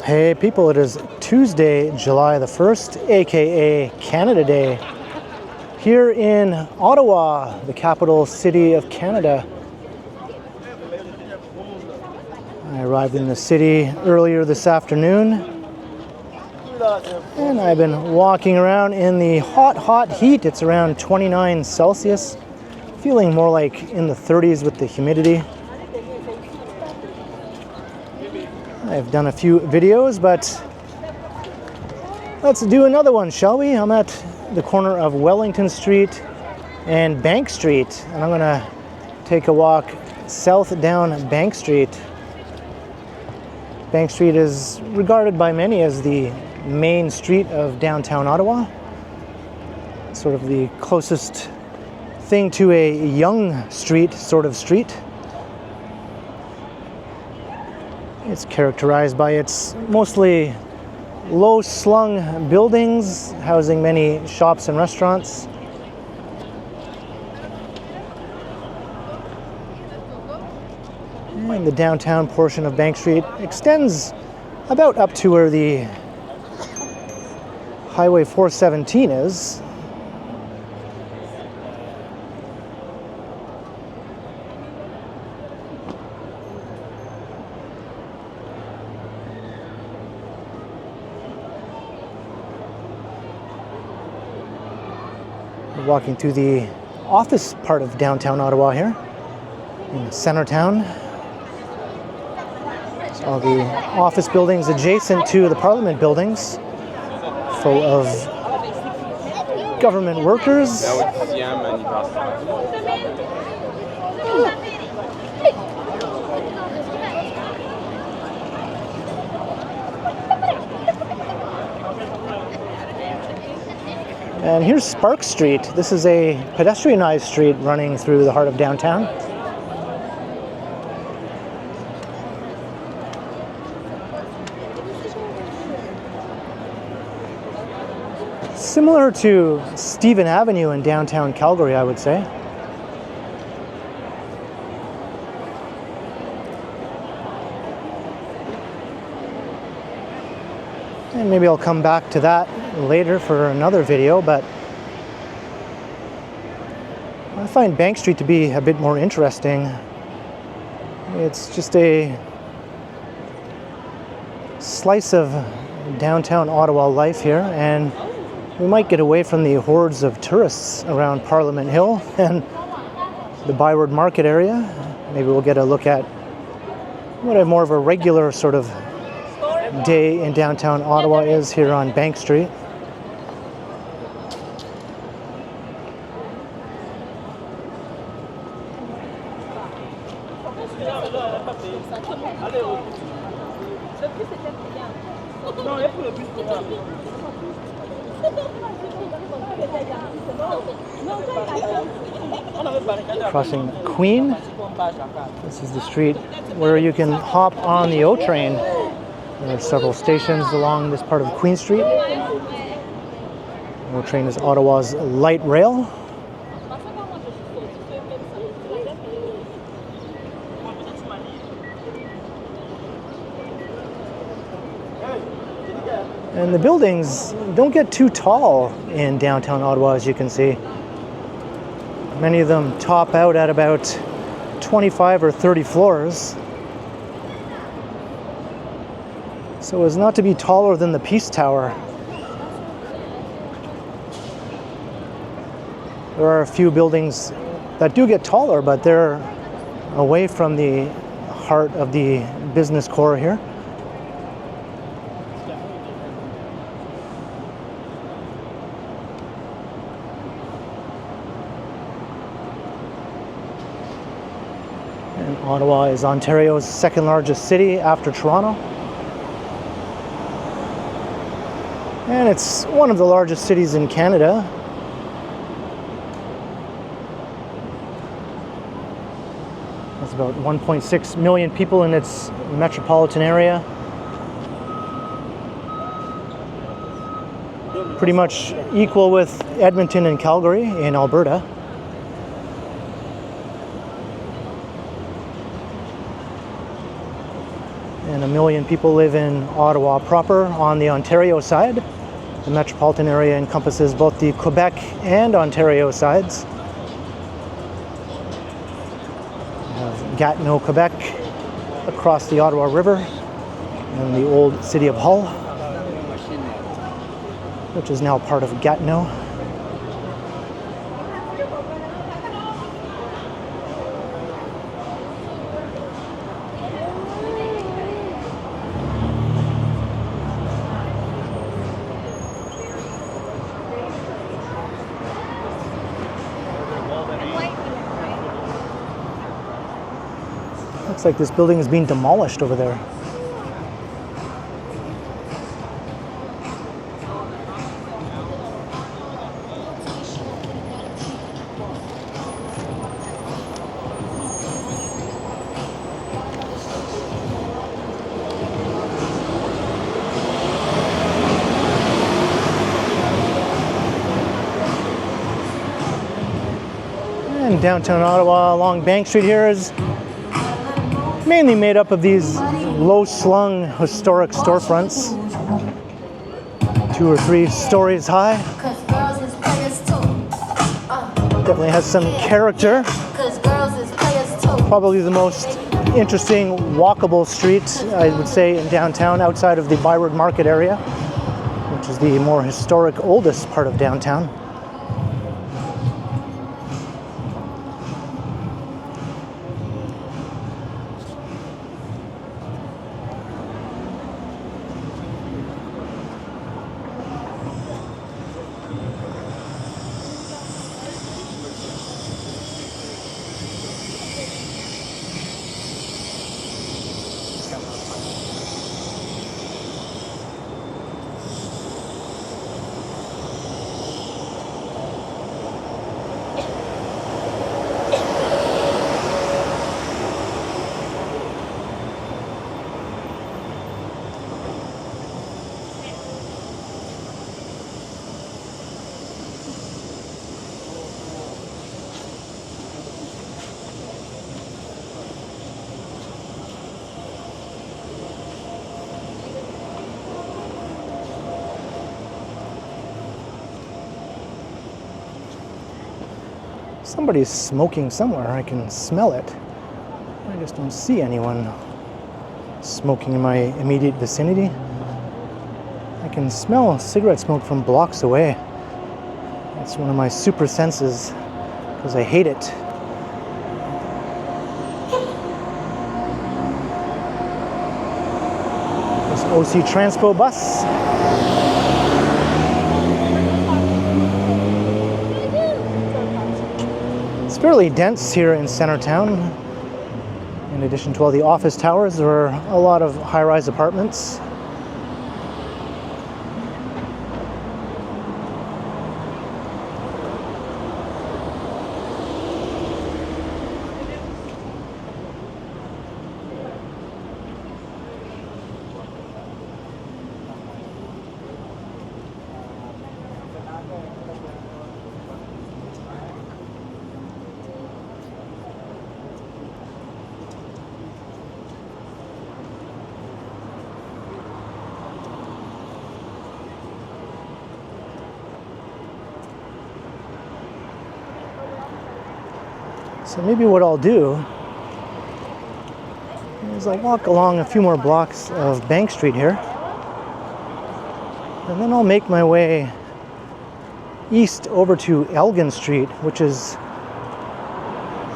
Hey people, it is Tuesday, July the 1st, aka Canada Day, here in Ottawa, the capital city of Canada. I arrived in the city earlier this afternoon, and I've been walking around in the hot heat. It's around 29 Celsius, feeling more like in the 30s with the humidity. I've done a few videos, but let's do another one, shall we? I'm at the corner of Wellington Street and Bank Street, and I'm gonna take a walk south down Bank Street. Bank Street is regarded by many as the main street of downtown Ottawa. Sort of the closest thing to a Yonge Street sort of street. It's characterized by its mostly low-slung buildings, housing many shops and restaurants. And the downtown portion of Bank Street extends about up to where the Highway 417 is. Walking through the office part of downtown Ottawa here in Centretown. It's all the office buildings adjacent to the Parliament buildings, full of government workers. And here's Spark Street. This is a pedestrianized street running through the heart of downtown. Similar to Stephen Avenue in downtown Calgary, I would say. And maybe I'll come back to that later for another video, but I find Bank Street to be a bit more interesting. It's just a slice of downtown Ottawa life here, and we might get away from the hordes of tourists around Parliament Hill and the Byward Market area. Maybe we'll get a look at what a more of a regular sort of day in downtown Ottawa is here on Bank Street. Crossing Queen. This is the street where you can hop on the O train. There are several stations along this part of Queen Street. O train is Ottawa's light rail. And the buildings don't get too tall in downtown Ottawa, as you can see. Many of them top out at about 25 or 30 floors. So as not to be taller than the Peace Tower. There are a few buildings that do get taller, but they're away from the heart of the business core here. And Ottawa is Ontario's second largest city after Toronto. And it's one of the largest cities in Canada. There's about 1.6 million people in its metropolitan area. Pretty much equal with Edmonton and Calgary in Alberta. and 1 million people live in Ottawa proper on the Ontario side. The metropolitan area encompasses both the Quebec and Ontario sides. We have Gatineau, Quebec, across the Ottawa River, and the old city of Hull, which is now part of Gatineau. Looks like this building is being demolished over there. And downtown Ottawa along Bank Street here is mainly made up of these low-slung historic storefronts, 2 or 3 stories high. Definitely has some character. Probably the most interesting walkable street, I would say, in downtown, outside of the Byward Market area, which is the more historic, oldest part of downtown. Somebody's smoking somewhere. I can smell it. I just don't see anyone smoking in my immediate vicinity. I can smell cigarette smoke from blocks away. It's one of my super senses because I hate it. This OC Transpo bus. It's fairly dense here in Centretown. In addition to all the office towers, there are a lot of high-rise apartments. So maybe what I'll do is I'll walk along a few more blocks of Bank Street here, and then I'll make my way east over to Elgin Street, which is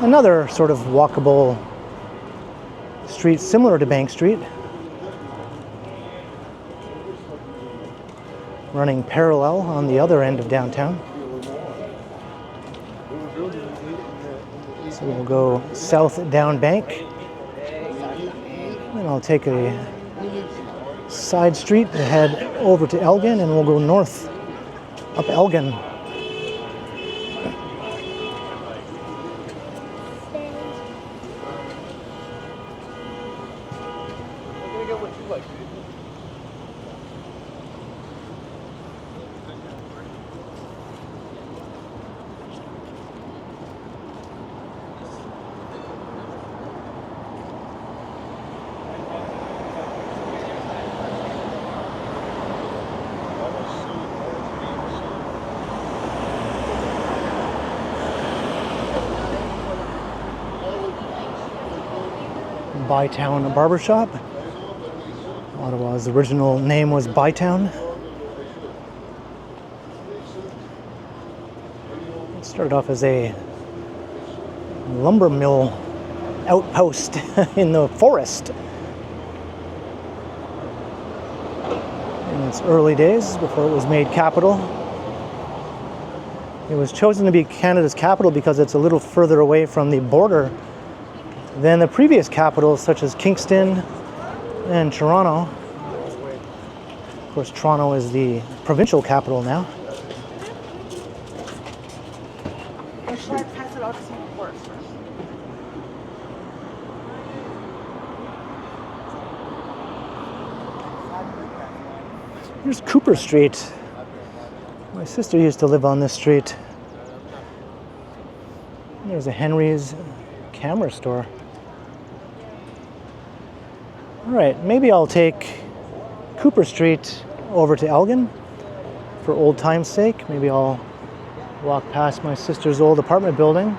another sort of walkable street similar to Bank Street, running parallel on the other end of downtown. So we'll go south down Bank, then I'll take a side street to head over to Elgin, and we'll go north up Elgin. Bytown Barbershop. Ottawa's original name was Bytown. It started off as a lumber mill outpost in the forest. In its early days, before it was made capital. It was chosen to be Canada's capital because it's a little further away from the border than the previous capitals such as Kingston and Toronto. Of course, Toronto is the provincial capital now. Here's Cooper Street. My sister used to live on this street. There's a Henry's camera store. All right, maybe I'll take Cooper Street over to Elgin for old time's sake. Maybe I'll walk past my sister's old apartment building.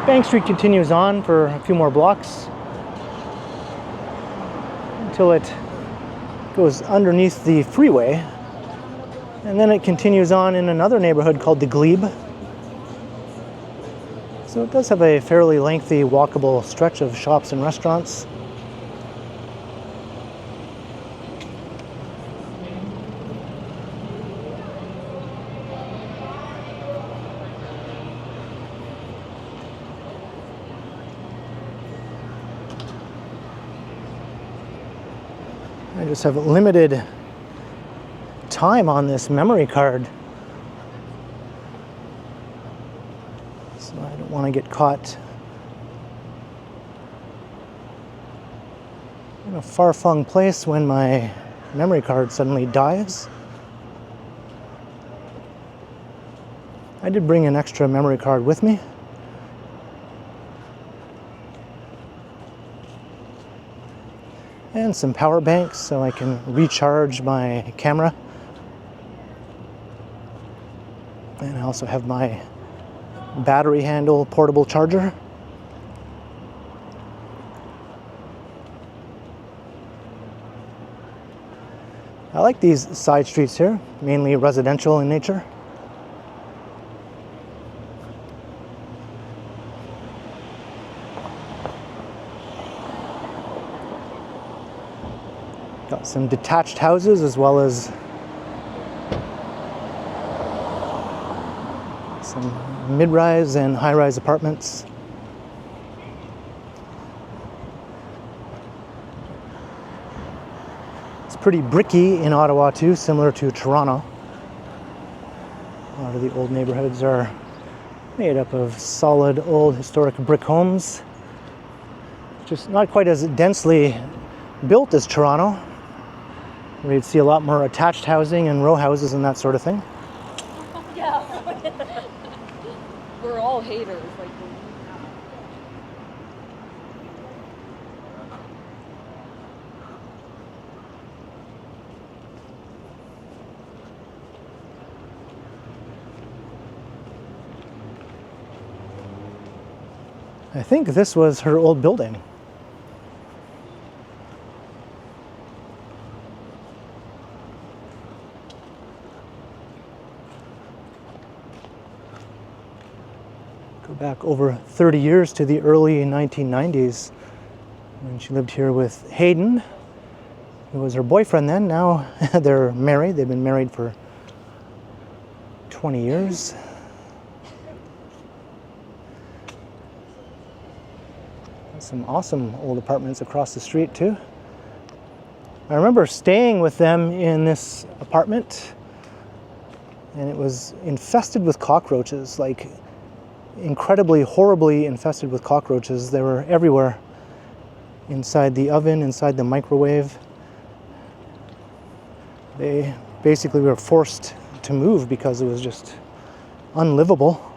Bank Street continues on for a few more blocks until it goes underneath the freeway, and then it continues on in another neighborhood called the Glebe. So it does have a fairly lengthy walkable stretch of shops and restaurants. I just have limited time on this memory card, so I don't want to get caught in a far-flung place when my memory card suddenly dies. I did bring an extra memory card with me. And some power banks so I can recharge my camera. And I also have my battery handle portable charger. I like these side streets here, mainly residential in nature. Got some detached houses as well as some mid-rise and high-rise apartments. It's pretty bricky in Ottawa too, similar to Toronto. A lot of the old neighborhoods are made up of solid old historic brick homes. Just not quite as densely built as Toronto, where you'd see a lot more attached housing and row houses and that sort of thing. Yeah. We're all haters. Like, I think this was her old building. Go back over 30 years to the early 1990s when she lived here with Hayden, who was her boyfriend then. Now they're married. They've been married for 20 years. Some awesome old apartments across the street too. I remember staying with them in this apartment, and it was infested with cockroaches, like incredibly, horribly infested with cockroaches. They were everywhere, inside the oven, inside the microwave. They basically were forced to move because it was just unlivable.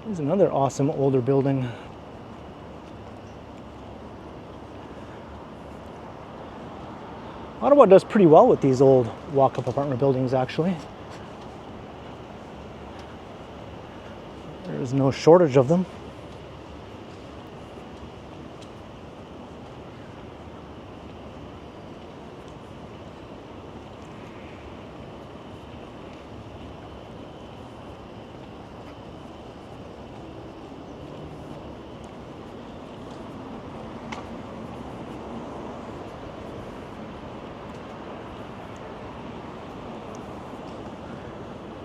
There's another awesome older building. Ottawa does pretty well with these old walk-up apartment buildings, actually. There's no shortage of them.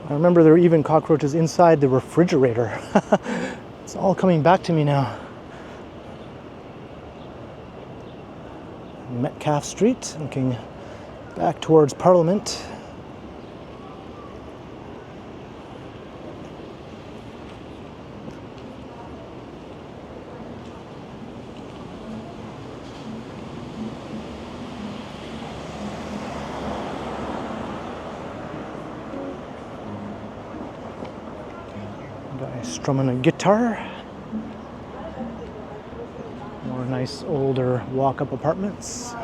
I remember there were even cockroaches inside the refrigerator. It's all coming back to me now. Metcalfe Street, looking back towards Parliament. Guy strumming a guitar. More nice older walk-up apartments.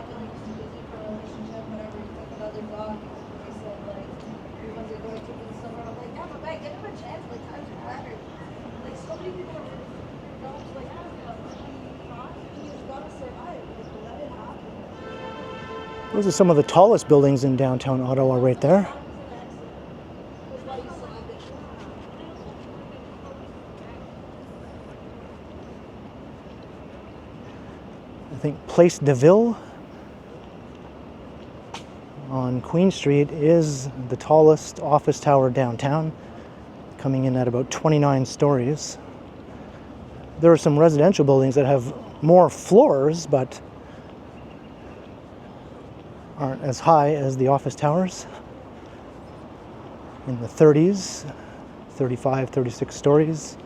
Those are some of the tallest buildings in downtown Ottawa right there. I think Place de Ville on Queen Street is the tallest office tower downtown, coming in at about 29 stories. There are some residential buildings that have more floors, but aren't as high as the office towers. In the 30s, 35, 36 stories.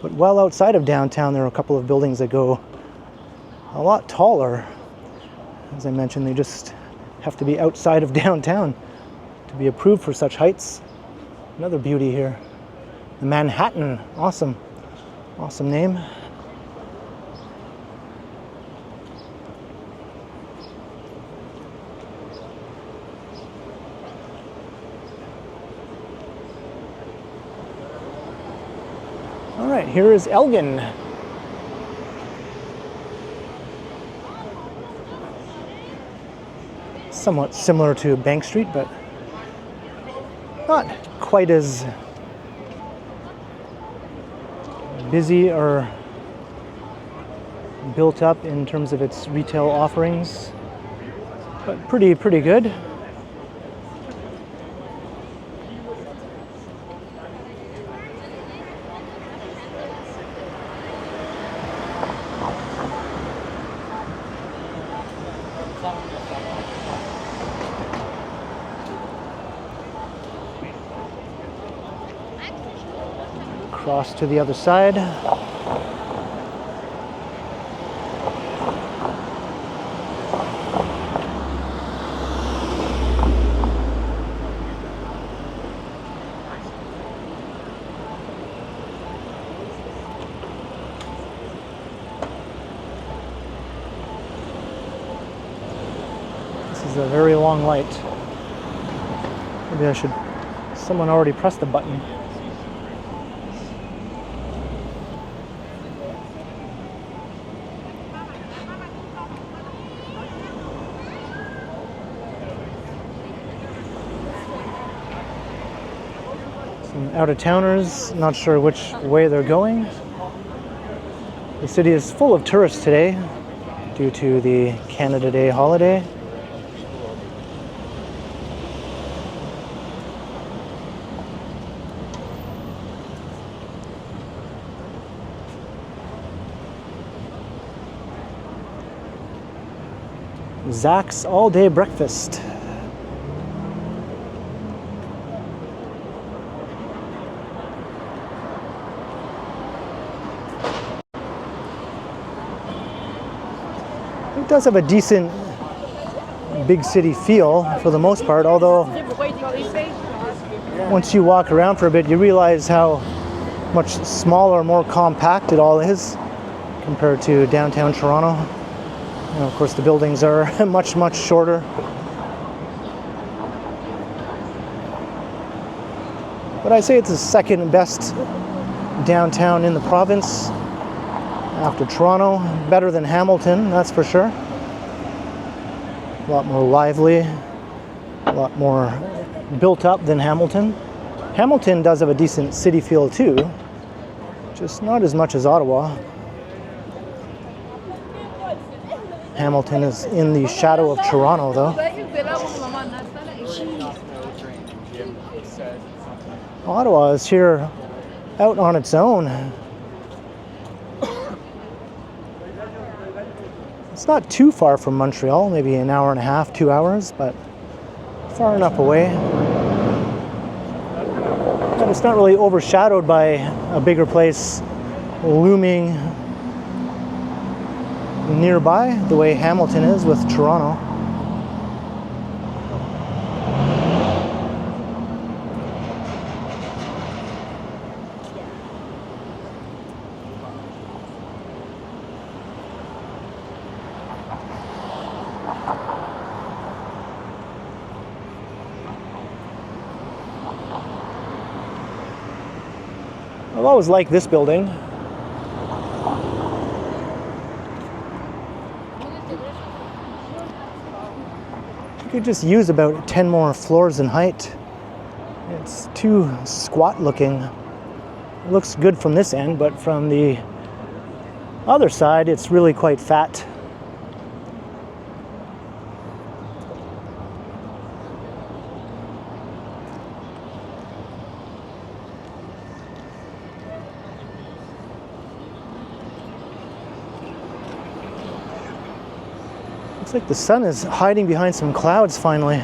But well outside of downtown, there are a couple of buildings that go a lot taller. As I mentioned, they just have to be outside of downtown to be approved for such heights. Another beauty here. The Manhattan, awesome. Awesome name. All right, here is Elgin. Somewhat similar to Bank Street, but not quite as busy or built up in terms of its retail offerings, but pretty good. Cross to the other side. This is a very long light. Maybe someone already pressed the button. Out-of-towners, not sure which way they're going. The city is full of tourists today due to the Canada Day holiday. Zach's all-day breakfast. It does have a decent big city feel for the most part, although once you walk around for a bit, you realize how much smaller, more compact it all is compared to downtown Toronto. And of course the buildings are much, much shorter. But I'd say it's the second best downtown in the province after Toronto. Better than Hamilton, that's for sure. A lot more lively, a lot more built up than Hamilton. Hamilton does have a decent city feel too, just not as much as Ottawa. Hamilton is in the shadow of Toronto though. Ottawa is here out on its own. It's not too far from Montreal, maybe an hour and a half, 2 hours, but far enough away. But it's not really overshadowed by a bigger place looming nearby the way Hamilton is with Toronto. I've always liked this building. You could just use about 10 more floors in height. It's too squat looking. It looks good from this end, but from the other side, it's really quite fat. Looks like the sun is hiding behind some clouds finally.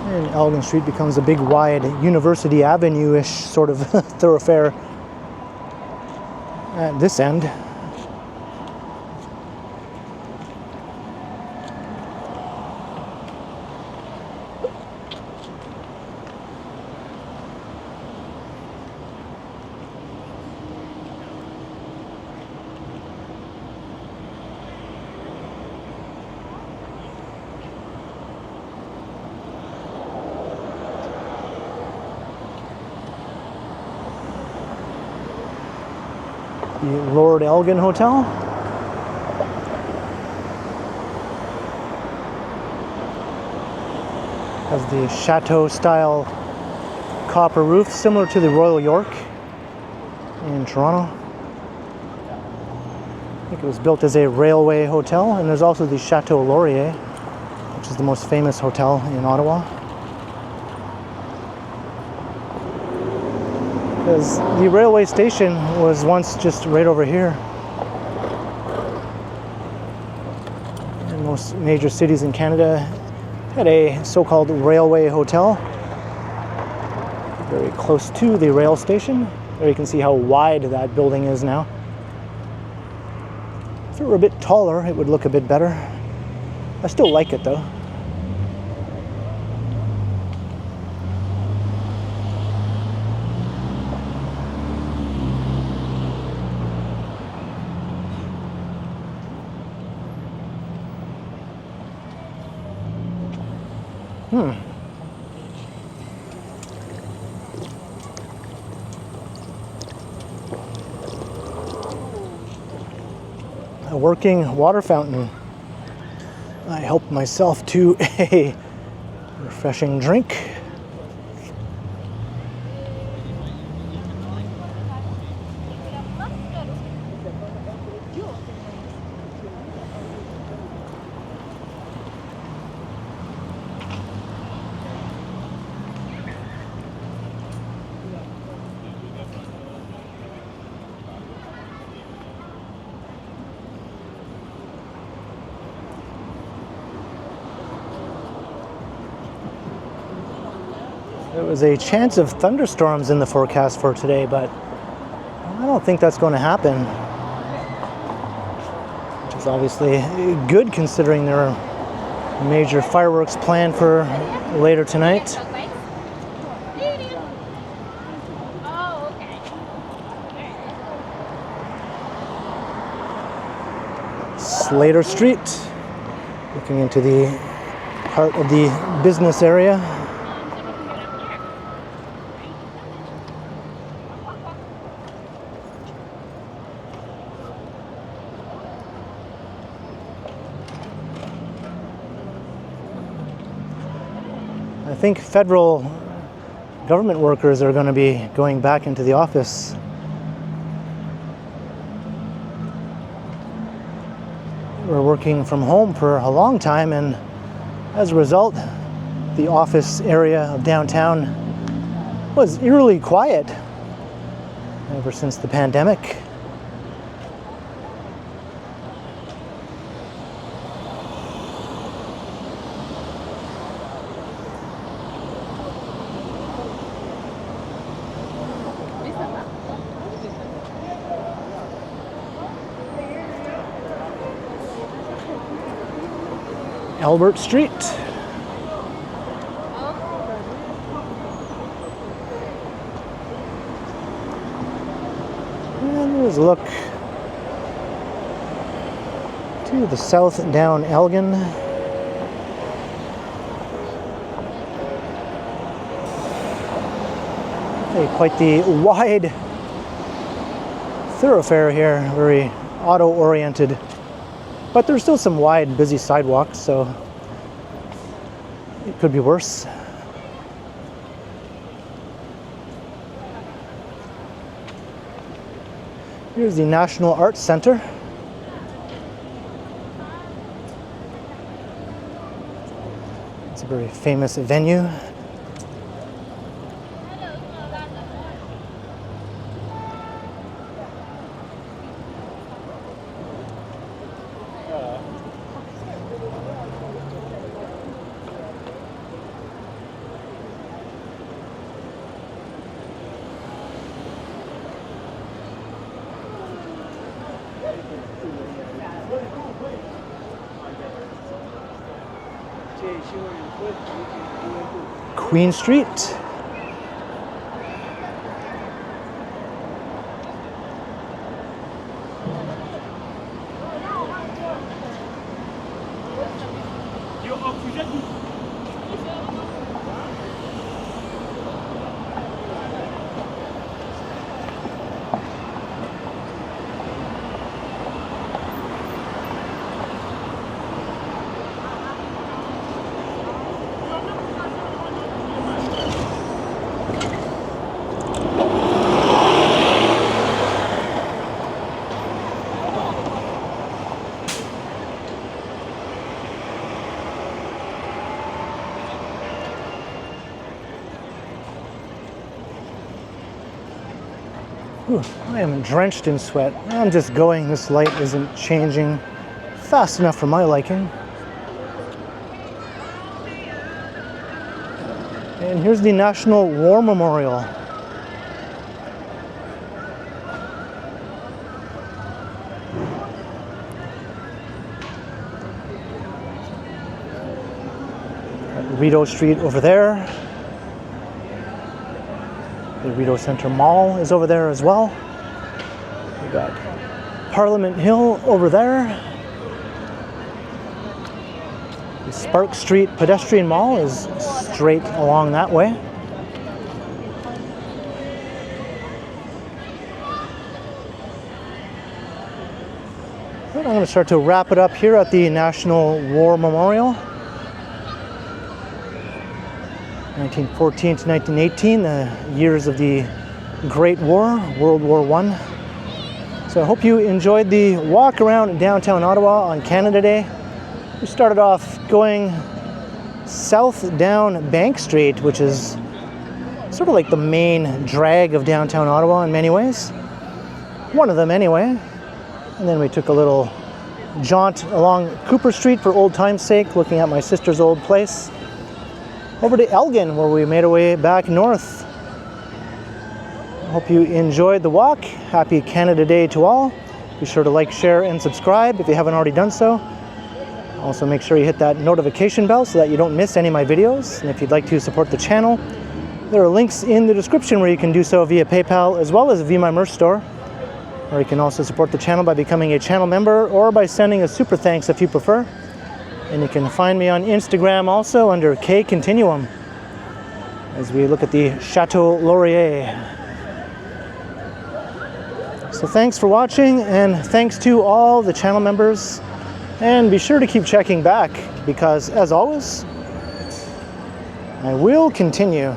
And Elgin Street becomes a big wide University Avenue-ish sort of thoroughfare at this end. The Lord Elgin Hotel. Has the chateau-style copper roof, similar to the Royal York in Toronto. I think it was built as a railway hotel, and there's also the Chateau Laurier, which is the most famous hotel in Ottawa. Because the railway station was once just right over here. And most major cities in Canada had a so-called railway hotel very close to the rail station. There you can see how wide that building is now. If it were a bit taller, it would look a bit better. I still like it though. A working water fountain. I helped myself to a refreshing drink. There was a chance of thunderstorms in the forecast for today, but I don't think that's going to happen. Which is obviously good considering there are major fireworks planned for later tonight. Slater Street, looking into the heart of the business area. I think federal government workers are going to be going back into the office. We're working from home for a long time, and as a result, the office area of downtown was eerily quiet ever since the pandemic. Albert Street. And there's a look to the south down Elgin. Quite the wide thoroughfare here, very auto-oriented. But there's still some wide, busy sidewalks, so it could be worse. Here's the National Arts Center. It's a very famous venue. Queen Street. Whew, I am drenched in sweat. I'm just going. This light isn't changing fast enough for my liking. And here's the National War Memorial. Rideau Street over there. The Rideau Centre Mall is over there as well. We've got Parliament Hill over there. The Spark Street Pedestrian Mall is straight along that way. And I'm going to start to wrap it up here at the National War Memorial. 1914 to 1918, the years of the Great War, World War I. So I hope you enjoyed the walk around downtown Ottawa on Canada Day. We started off going south down Bank Street, which is sort of like the main drag of downtown Ottawa in many ways. One of them anyway. And then we took a little jaunt along Cooper Street for old time's sake, looking at my sister's old place. over to Elgin, where we made our way back north. Hope you enjoyed the walk. Happy Canada Day to all. Be sure to like, share, and subscribe if you haven't already done so. Also, make sure you hit that notification bell so that you don't miss any of my videos. And if you'd like to support the channel, there are links in the description where you can do so via PayPal as well as via my merch store. Or you can also support the channel by becoming a channel member or by sending a super thanks if you prefer. And you can find me on Instagram also under K Continuum as we look at the Chateau Laurier. So thanks for watching, and thanks to all the channel members. And be sure to keep checking back because, as always, I will continue.